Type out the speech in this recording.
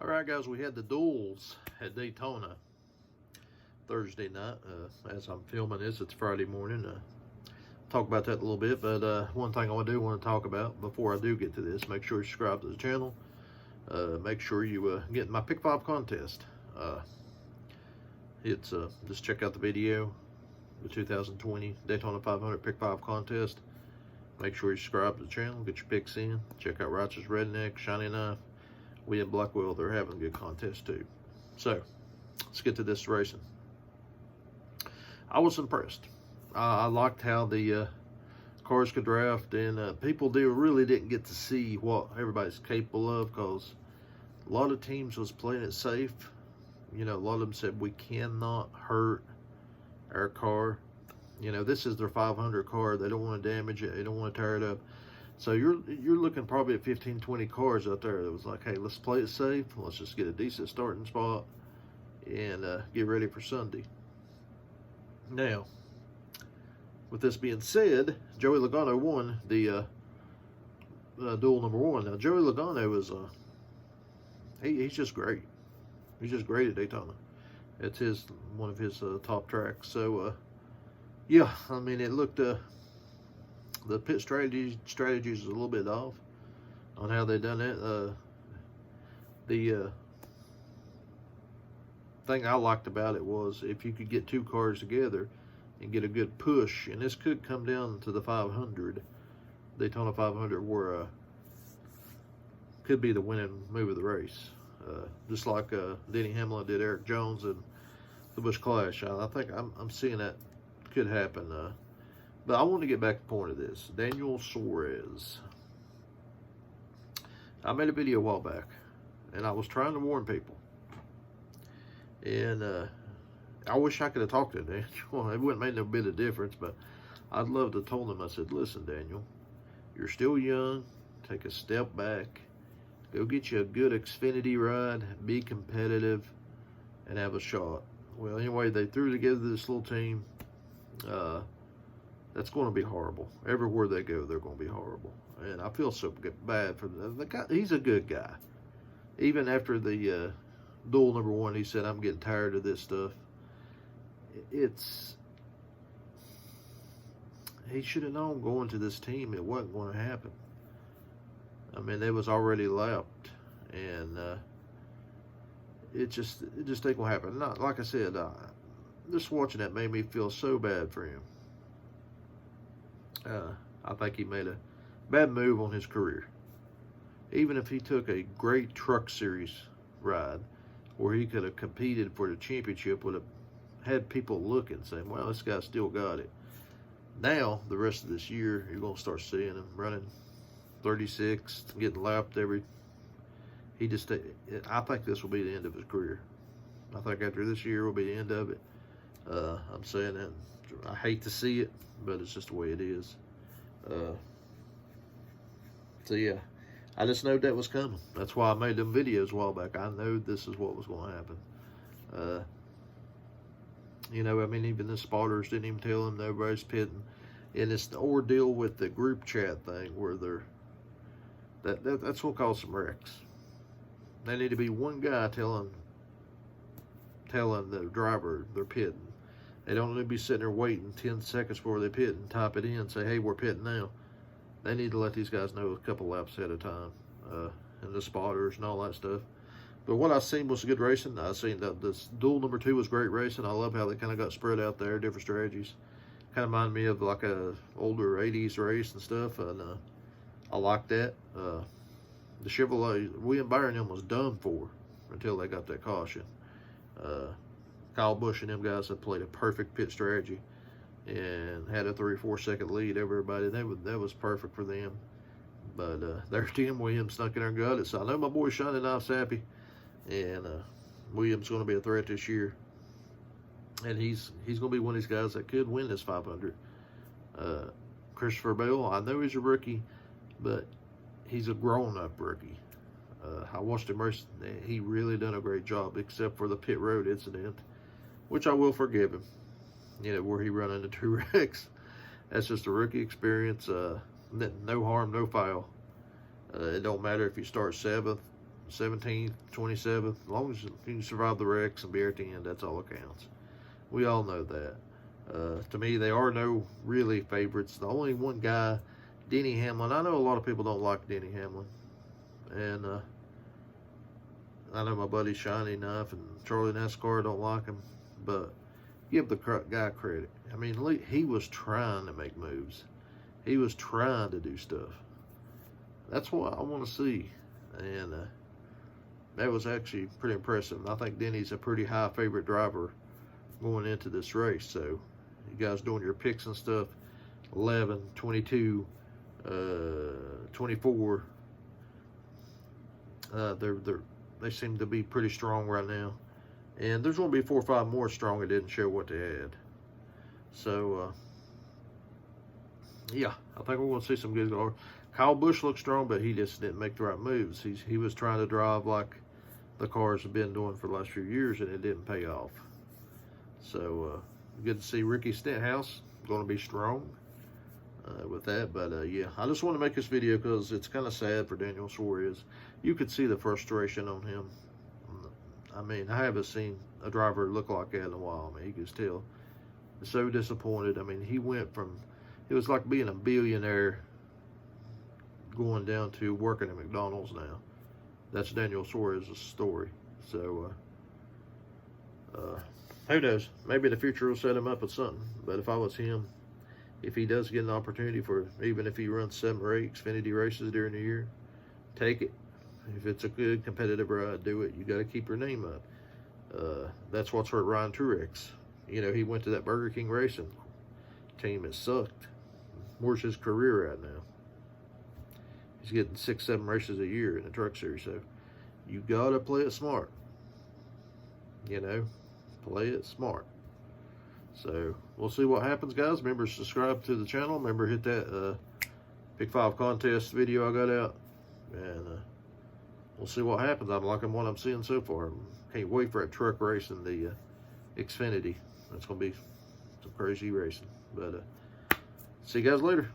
All right, guys, we had the duels at Daytona Thursday night. As I'm filming this, it's Friday morning. Talk about that a little bit, but one thing I do want to talk about before I do get to this, make sure you subscribe to the channel. Make sure you get my Pick 5 contest. It's just check out the video, the 2020 Daytona 500 Pick 5 contest. Make sure you subscribe to the channel, get your picks in. Check out Righteous Redneck, Shiny Knife, William Blackwell. They're having a good contest too. So let's get to this racing. I was impressed. I liked how the cars could draft, and people really didn't get to see what everybody's capable of, because a lot of teams was playing it safe. You know, a lot of them said we cannot hurt our car. You know, this is their 500 car. They don't want to damage it. They don't want to tear it up. So you're looking probably at 15, 20 cars out there that was like, hey, let's play it safe. Let's just get a decent starting spot and get ready for Sunday. Now, with this being said, Joey Logano won the duel number one. Now, Joey Logano is he's just great. He's just great at Daytona. It's one of his top tracks. So, yeah, I mean, it looked the pit strategies is a little bit off on how they done it. The thing I liked about it was if you could get two cars together and get a good push, and this could come down to the 500, Daytona 500, where could be the winning move of the race. Just like Denny Hamlin did Eric Jones and the Busch Clash. I think I'm seeing that could happen. But I want to get back to the point of this. Daniel Suarez. I made a video a while back, and I was trying to warn people. And I wish I could have talked to Daniel. It wouldn't make no bit of difference, but I'd love to have told him. I said, listen, Daniel, you're still young. Take a step back. Go get you a good Xfinity ride. Be competitive and have a shot. Well, anyway, they threw together this little team. That's going to be horrible. Everywhere they go, they're going to be horrible. And I feel so bad for the guy. He's a good guy. Even after the duel number one, he said, I'm getting tired of this stuff. He should have known going to this team it wasn't going to happen. I mean, they was already lapped, and it just ain't going to happen. Not, like I said, just watching that made me feel so bad for him. I think he made a bad move on his career. Even if he took a great truck series ride where he could have competed for the championship, would have had people looking, saying, well, this guy still got it. Now, the rest of this year, you're going to start seeing him running 36, getting lapped every... I think this will be the end of his career. I think after this year will be the end of it. I'm saying that. I hate to see it, but it's just the way it is. So, yeah. I just knew that was coming. That's why I made them videos a while back. I knew this is what was going to happen. You know, I mean, even the spotters didn't even tell him nobody's pitting. And it's the ordeal with the group chat thing where that's what caused some wrecks. They need to be one guy telling the driver they're pitting. They don't need to be sitting there waiting 10 seconds before they pit and type it in and say, hey, we're pitting now. They need to let these guys know a couple laps at a time, and the spotters and all that stuff. But what I seen was good racing. I seen that this duel number two was great racing. I love how they kind of got spread out there, different strategies. Kind of reminded me of like a older 80s race and stuff, and I like that. The Chevrolet, William Byron them was done for until they got that caution. Kyle Busch and them guys had played a perfect pit strategy and had a 3 or 4 second lead over everybody. That was perfect for them. But their Tim Williams snuck in there and got it. So I know my boy Shiny Knife's happy, and Williams going to be a threat this year. And he's going to be one of these guys that could win this 500. Christopher Bell, I know he's a rookie, but he's a grown-up rookie. I watched him race. He really done a great job, except for the pit road incident, which I will forgive him. You know, where he run into 2 wrecks. That's just a rookie experience. No harm, no foul. It don't matter if you start 7th, 17th, 27th. As long as you can survive the wrecks and be at the end, that's all that counts. We all know that. To me, they are no really favorites. The only one guy, Denny Hamlin. I know a lot of people don't like Denny Hamlin. And I know my buddy Shiny Enough and Charlie NASCAR don't like him. But give the guy credit. I mean, he was trying to make moves. He was trying to do stuff. That's what I want to see. And that was actually pretty impressive. I think Denny's a pretty high favorite driver going into this race. So you guys doing your picks and stuff, 11, 22, 24, they seem to be pretty strong right now. And there's going to be 4 or 5 more strong that didn't show what they had. So, yeah, I think we're going to see some good cars. Kyle Busch looks strong, but he just didn't make the right moves. He was trying to drive like the cars have been doing for the last few years, and it didn't pay off. So, good to see Ricky Stenhouse going to be strong with that. But, yeah, I just want to make this video because it's kind of sad for Daniel Suarez. You could see the frustration on him. I mean, I haven't seen a driver look like that in a while. I mean, you could tell. So disappointed. I mean, he went from, it was like being a billionaire going down to working at McDonald's now. That's Daniel Suarez's story. So, who knows? Maybe the future will set him up with something. But if I was him, if he does get an opportunity for, even if he runs 7 or 8 Xfinity races during the year, take it. If it's a good competitive ride, do it. You got to keep your name up. That's what's hurt Ryan Truex. You know, he went to that Burger King racing team. It sucked. Where's his career at now? He's getting 6, 7 races a year in the truck series. So you got to play it smart. You know, play it smart. So we'll see what happens, guys. Remember, subscribe to the channel. Remember, hit that Pick 5 contest video I got out. And we'll see what happens. I'm liking what I'm seeing so far. Can't wait for a truck race in the Xfinity. That's going to be some crazy racing. But see you guys later.